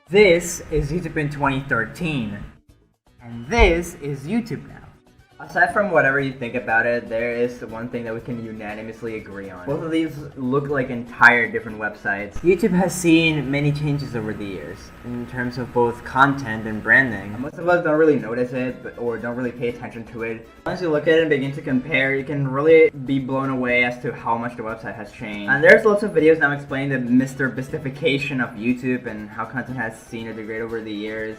This is YouTube in 2013, and this is YouTube now. Aside from whatever you think about it, there is one thing that we can unanimously agree on. Both of these look like entire different websites. YouTube has seen many changes over the years in terms of both content and branding. Most of us don't really notice it or don't really pay attention to it. Once you look at it and begin to compare, you can really be blown away as to how much the website has changed. And there's lots of videos now explaining the Mr. Bistification of YouTube and how content has seen it degrade over the years.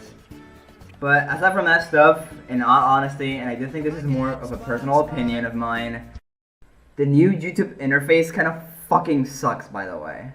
But aside from that stuff, in all honesty, and I do think this is more of a personal opinion of mine, the new YouTube interface kind of fucking sucks, by the way.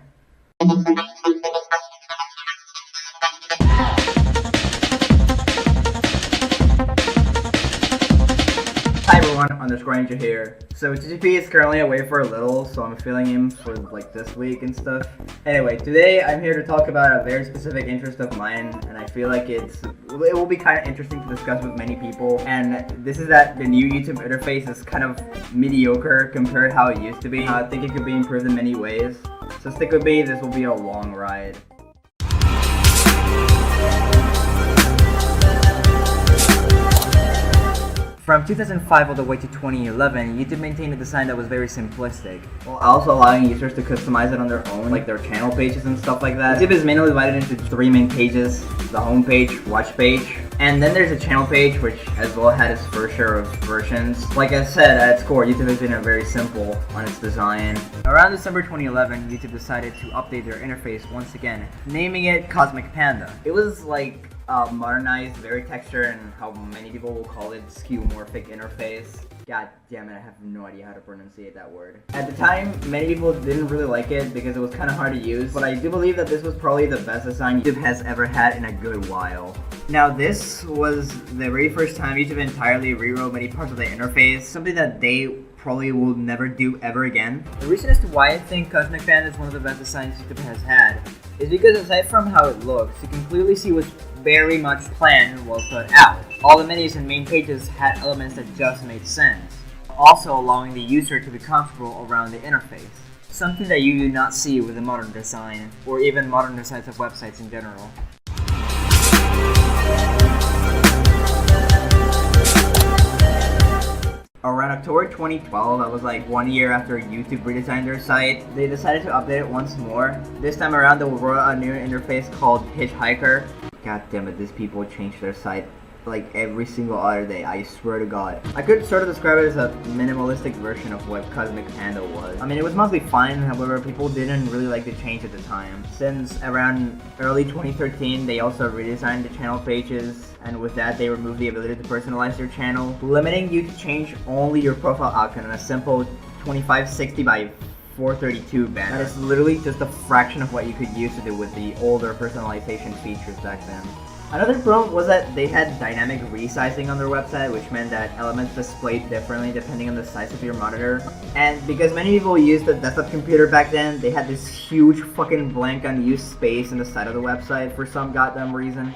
Hi everyone, _Ranger here. So TGP is currently away for a little, so I'm filling him for like this week and stuff. Anyway, today I'm here to talk about a very specific interest of mine, and I feel like it will be kind of interesting to discuss with many people. And this is that the new YouTube interface is kind of mediocre compared to how it used to be. I think it could be improved in many ways. So stick with me, this will be a long ride. From 2005 all the way to 2011, YouTube maintained a design that was very simplistic, while also allowing users to customize it on their own, like their channel pages and stuff like that. YouTube is mainly divided into three main pages: the home page, watch page, and then there's a channel page, which as well had its fair share of versions. Like I said, at its core, YouTube has been very simple on its design. Around December 2011, YouTube decided to update their interface once again, naming it Cosmic Panda. It was like modernized, very texture, and how many people will call it skeuomorphic interface. God damn it, I have no idea how to pronunciate that word. At the time, many people didn't really like it because it was kind of hard to use, but I do believe that this was probably the best design YouTube has ever had in a good while. Now this was the very first time YouTube entirely rewrote many parts of the interface, something that they probably will never do ever again. The reason as to why I think Cosmic Panda is one of the best designs YouTube has had is because aside from how it looks, you can clearly see what's very much planned and well thought out. All the menus and main pages had elements that just made sense, also allowing the user to be comfortable around the interface, something that you do not see with the modern design, or even modern designs of websites in general. Around October 2012, that was like 1 year after YouTube redesigned their site, they decided to update it once more. This time around, they will roll out a new interface called Hitchhiker. God damn it, these people change their site like every single other day, I swear to God. I could sort of describe it as a minimalistic version of what Cosmic Panda was. I mean, it was mostly fine, however, people didn't really like the change at the time. Since around early 2013, they also redesigned the channel pages, and with that, they removed the ability to personalize your channel, limiting you to change only your profile icon on a simple 2560 by 432 banner. That is literally just a fraction of what you could use to do with the older personalization features back then. Another problem was that they had dynamic resizing on their website, which meant that elements displayed differently depending on the size of your monitor. And because many people used a desktop computer back then, they had this huge fucking blank unused space on the side of the website for some goddamn reason.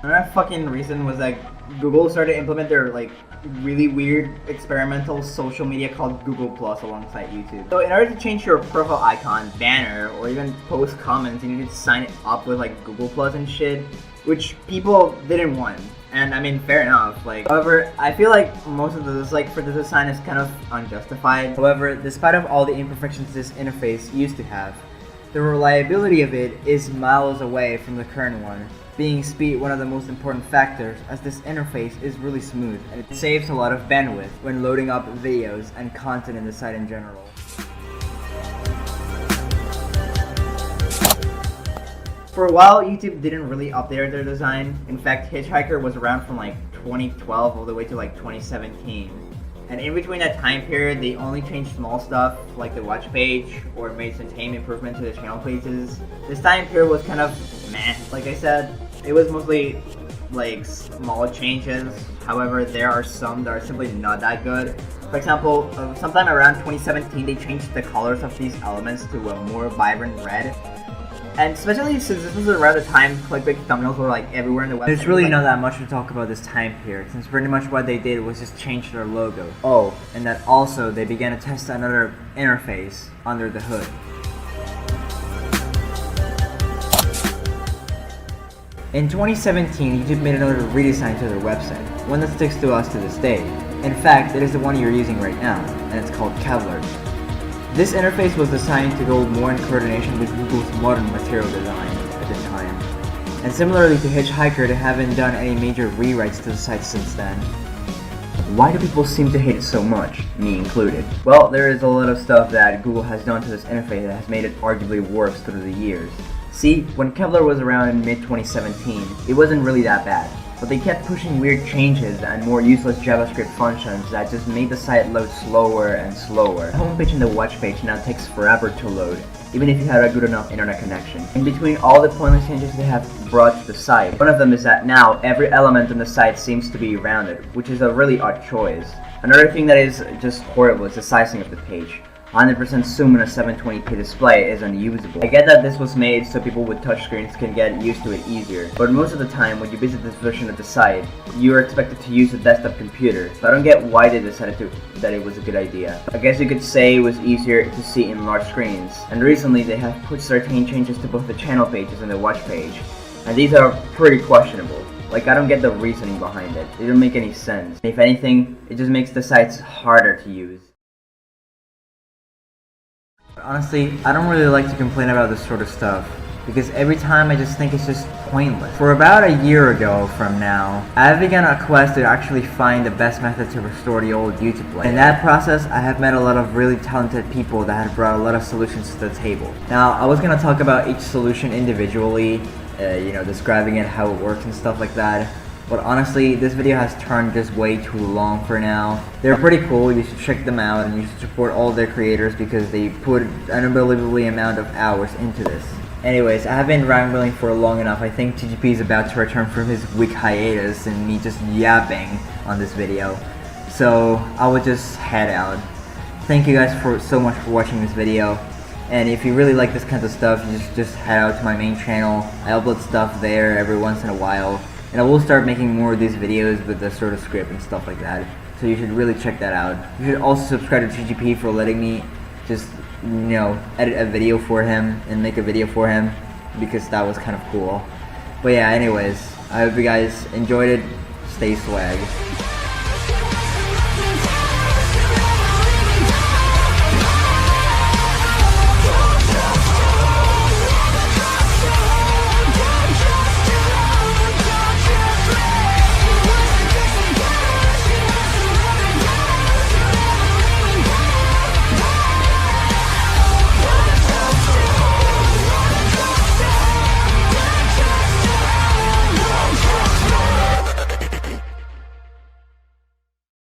Another fucking reason was that Google started to implement their like really weird experimental social media called Google Plus alongside YouTube. So in order to change your profile icon, banner, or even post comments, you needed to sign it up with like Google Plus and shit, which people didn't want. And I mean, fair enough. Like, however, I feel like most of this, like for the design, is kind of unjustified. However, despite of all the imperfections this interface used to have, the reliability of it is miles away from the current one, being speed one of the most important factors, as this interface is really smooth and it saves a lot of bandwidth when loading up videos and content in the site in general. For a while, YouTube didn't really update their design. In fact, Hitchhiker was around from like 2012 all the way to like 2017. And in between that time period, they only changed small stuff like the watch page or made some tame improvement to the channel pages. This time period was kind of meh. Like I said, it was mostly like small changes. However, there are some that are simply not that good. For example, sometime around 2017, they changed the colors of these elements to a more vibrant red. And especially since this was around the time clickbait thumbnails were like everywhere in the web. There's really not that much to talk about this time period, since pretty much what they did was just change their logo. Oh, and that also they began to test another interface under the hood. In 2017, YouTube made another redesign to their website, one that sticks to us to this day. In fact, it is the one you're using right now, and it's called Kevlar. This interface was designed to go more in coordination with Google's modern material design at the time. And similarly to Hitchhiker, they haven't done any major rewrites to the site since then. Why do people seem to hate it so much, me included? Well, there is a lot of stuff that Google has done to this interface that has made it arguably worse through the years. See, when Kevlar was around in mid-2017, it wasn't really that bad, but they kept pushing weird changes and more useless JavaScript functions that just made the site load slower and slower. The homepage and the watch page now takes forever to load, even if you had a good enough internet connection. In between all the pointless changes they have brought to the site, one of them is that now every element on the site seems to be rounded, which is a really odd choice. Another thing that is just horrible is the sizing of the page. 100% zoom on a 720p display is unusable. I get that this was made so people with touchscreens can get used to it easier, but most of the time when you visit this version of the site, you are expected to use a desktop computer, so I don't get why they decided that it was a good idea. I guess you could say it was easier to see in large screens, and recently they have put certain changes to both the channel pages and the watch page, and these are pretty questionable. Like, I don't get the reasoning behind it. It don't make any sense. If anything, it just makes the sites harder to use. Honestly, I don't really like to complain about this sort of stuff, because every time I just think it's just pointless. For about a year ago from now, I have begun a quest to actually find the best method to restore the old YouTube layout. In that process, I have met a lot of really talented people that have brought a lot of solutions to the table. Now, I was gonna talk about each solution individually, describing it, how it works and stuff like that. But honestly, this video has turned just way too long for now. They're pretty cool, you should check them out, and you should support all their creators because they put an unbelievably amount of hours into this. Anyways, I have been rambling for long enough. I think TGP is about to return from his week hiatus and me just yapping on this video. So, I will just head out. Thank you guys so much for watching this video. And if you really like this kind of stuff, you just head out to my main channel. I upload stuff there every once in a while. And I will start making more of these videos with the sort of script and stuff like that. So you should really check that out. You should also subscribe to TGP for letting me just, edit a video for him and make a video for him, because that was kind of cool. But yeah, anyways, I hope you guys enjoyed it. Stay swag.